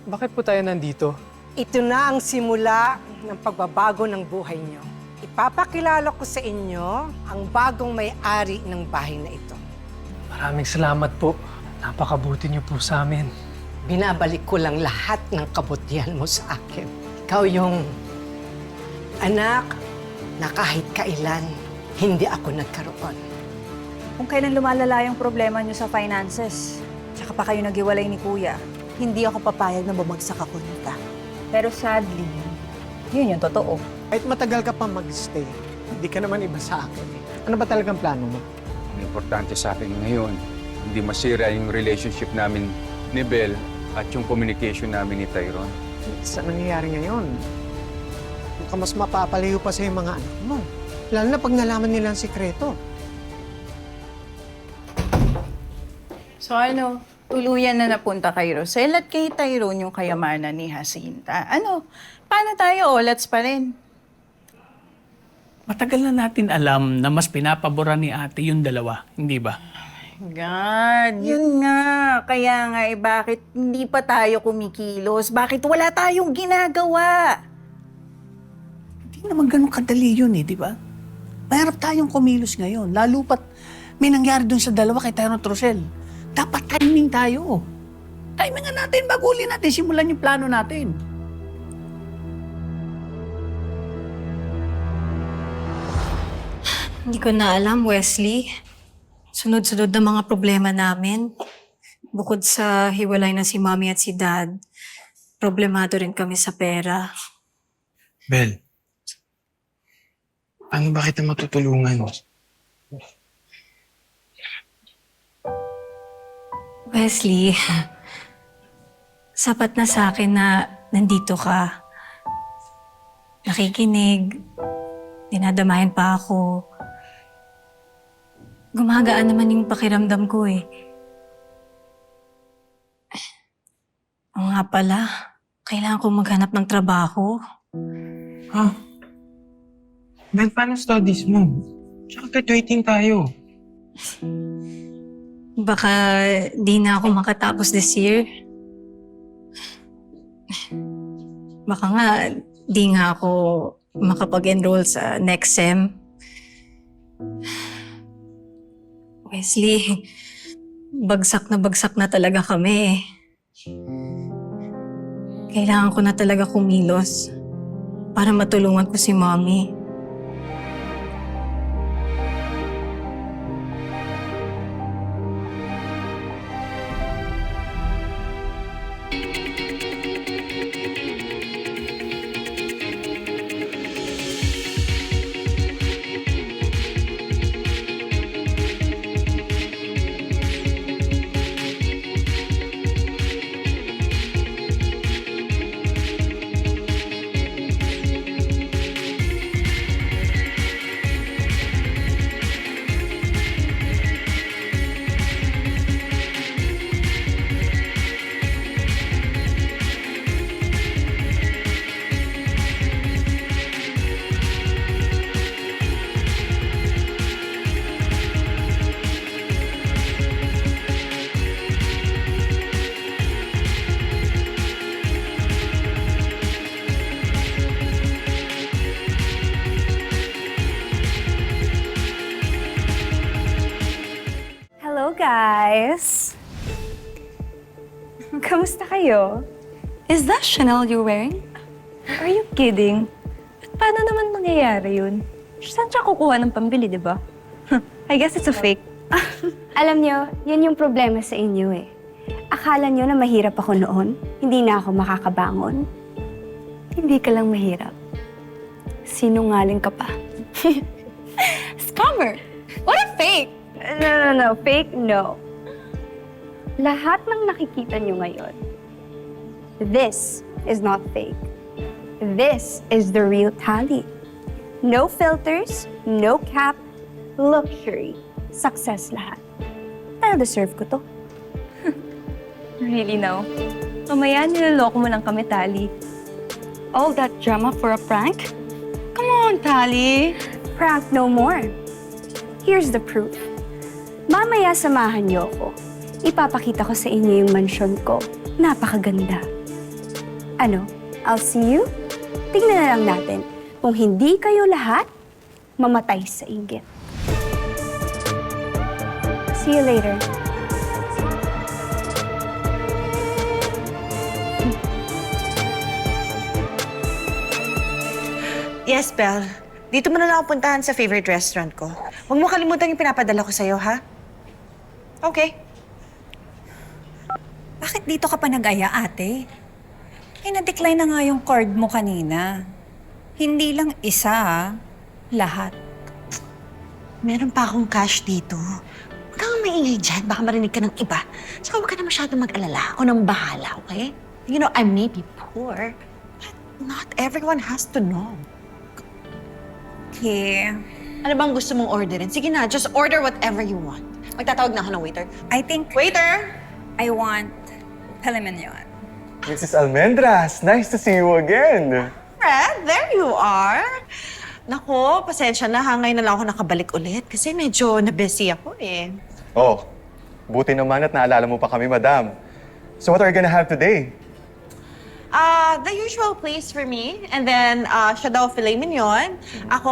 Bakit po tayo nandito? Ito na ang simula ng pagbabago ng buhay niyo. Ipapakilala ko sa inyo ang bagong may-ari ng bahay na ito. Maraming salamat po. Napakabuti niyo po sa amin. Binabalik ko lang lahat ng kabutihan mo sa akin. Ikaw yung anak na kahit kailan hindi ako nagkaroon. Kung kailan lumalala yung problema niyo sa finances, tsaka pa kayo naghiwalay ni Kuya, hindi ako papayag na bumagsak ako nita. Pero sadly, yun yung totoo. Kahit matagal ka pa mag-stay, hindi ka naman iba sa akin. Ano ba talagang plano mo? Ang importante sa akin ngayon, hindi masira yung relationship namin ni Bel at yung communication namin ni Tyrone. Sa nangyayari ngayon, mukhang mas mapapalayo pa sa mga anak mo. Lalo na pag nalaman nila ang sikreto. So ano, tuluyan na napunta kay Rosel at kay Tyrone yung kayamanan ni Jacinta. Ano, paano tayo? Olats pa rin. Matagal na natin alam na mas pinapaboran ni ate yung dalawa, hindi ba? God, yun nga. Kaya nga bakit hindi pa tayo kumikilos? Bakit wala tayong ginagawa? Hindi naman ganun kadali yun di ba? Mahirap tayong kumilos ngayon, lalo pat may nangyari dun sa dalawa kay Tyrone at Rosel. Dapat timing tayo. Timingan natin, bagulin natin, simulan yung plano natin. Hindi ko na alam, Wesley. Sunod-sunod na mga problema namin. Bukod sa hiwalay na si Mommy at si Dad, problemado rin kami sa pera. Bel, paano ba kita matutulungan? Wesley, sapat na sa akin na nandito ka. Nakikinig, dinadamayan pa ako. Gumagaan naman yung pakiramdam ko Oo nga pala, kailangan ko maghanap ng trabaho. Ha? Bel, paano studies mo? Tsaka graduating tayo. Baka di na ako makatapos this year. Baka nga, di nga ako makapag-enroll sa next SEM. Wesley, bagsak na talaga kami. Kailangan ko na talaga kumilos para matulungan ko si Mommy. Hello, guys! Kamusta kayo? Is that Chanel you're wearing? Are you kidding? At paano naman mangyayari yun? Saan siya kukuha ng pambili, di ba? I guess it's a fake. Alam nyo, yun yung problema sa inyo eh. Akala nyo na mahirap ako noon, hindi na ako makakabangon. Hindi ka lang mahirap. Sinungaling ka pa. Scammer! What a fake! No. Fake, no. Lahat ng nakikita nyo ngayon, this is not fake. This is the real Tally. No filters, no cap, luxury, success lahat. Pero deserve ko to. Really now? Mamaya niloloko mo lang kami, Tally. All that drama for a prank? Come on, Tally! Prank no more. Here's the proof. Mamaya samahan niyo ako. Ipapakita ko sa inyo yung mansyon ko. Napakaganda. Ano? I'll see you? Tingnan na lang natin. Kung hindi kayo lahat, mamatay sa inggit. See you later. Yes, Belle. Dito mo na lang ako puntahan sa favorite restaurant ko. Huwag mo kalimutan yung pinapadala ko sa'yo, ha? Okay. Bakit dito ka pa nag-aya, ate? Eh, na-decline na nga yung card mo kanina. Hindi lang isa, ah. Lahat. Meron pa akong cash dito. Huwag kang maingay dyan. Baka marinig ka ng iba. Saka huwag ka na masyadong mag-alala. Ako nang bahala, okay? You know, I may be poor, but not everyone has to know. Okay. Ano bang gusto mong orderin? Sige na, just order whatever you want. Magtatawag na ako ng waiter. I think Waiter! I want filet mignon. Mrs. Almendras, nice to see you again. Fred, there you are. Nako, pasensya na. Ngayon na lang ako nakabalik ulit kasi medyo na-busy ako eh. Oh, buti naman at naalala mo pa kami, madam. So what are you gonna have today? The usual place for me. And then, siya daw filet mignon. Ako,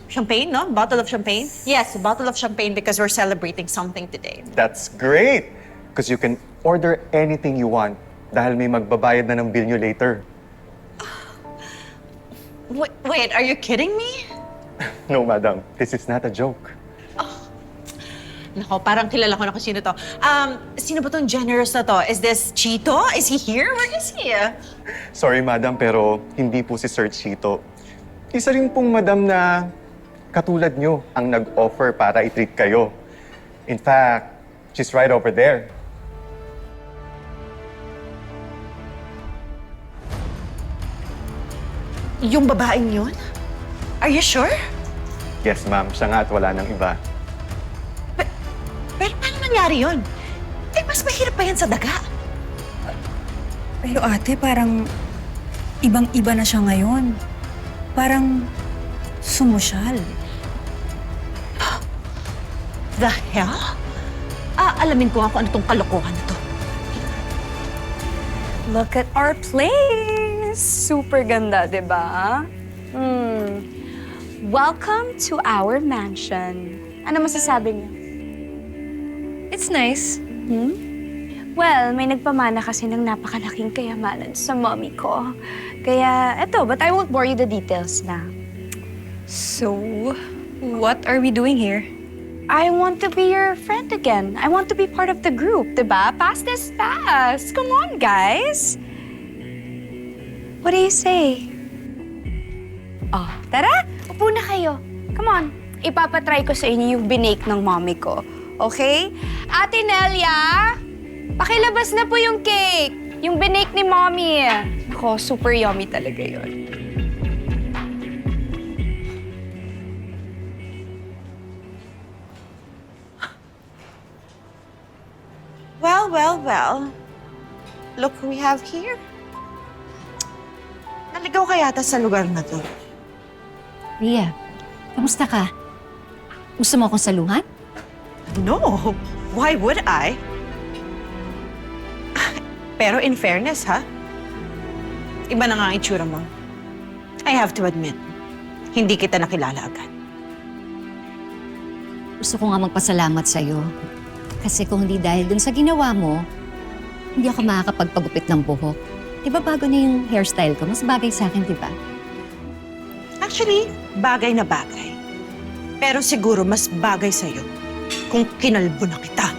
champagne, no? Bottle of champagne. Yes, a bottle of champagne because we're celebrating something today. That's great! Because you can order anything you want dahil may magbabayad na ng bill nyo later. Wait, are you kidding me? No, madam. This is not a joke. Nako, parang kilala ko na kung sino to. Sino ba tong generous na to? Is this Chito? Is he here? Where is he? Sorry, madam, pero hindi po si Sir Chito. Isa rin pong madam na katulad nyo ang nag-offer para i-treat kayo. In fact, she's right over there. Yung babaeng yun? Are you sure? Yes, ma'am. Siya nga at wala nang iba. Pero paano nangyari yun? Eh, mas mahirap pa yan sa daga. Pero ate, parang ibang-iba na siya ngayon. Parang sumusyal. The hell? Alamin ko nga kung ano tong kalokohan na to. Look at our place! Super ganda, di ba? Welcome to our mansion. Ano masasabi niyo? It's nice. Well, may nagpamana kasi ng napakalaking kayamanan sa mommy ko. Kaya, eto, but I won't bore you the details na. So, what are we doing here? I want to be your friend again. I want to be part of the group, diba? Past is past. Come on, guys. What do you say? Oh, tara, upo na kayo. Come on, ipapatry ko sa inyo yung binake ng mommy ko. Okay? Ate Nelia, pakilabas na po yung cake. Yung binake ni mommy. Ako, super yummy talaga yun. Well. Look who we have here. Naligaw ka yata sa lugar na to. Ria, kamusta ka? Gusto mo akong saluhan? No, why would I? Pero in fairness, ha? Iba na nga ang itsura mo. I have to admit, hindi kita nakilala agad. Gusto ko nga magpasalamat sa'yo. Kasi kung hindi dahil dun sa ginawa mo, hindi ako makakapagpagupit ng buhok. Diba bago na yung hairstyle ko? Mas bagay sa akin, diba? Actually, bagay na bagay. Pero siguro mas bagay sa'yo kung kinalbo na kita.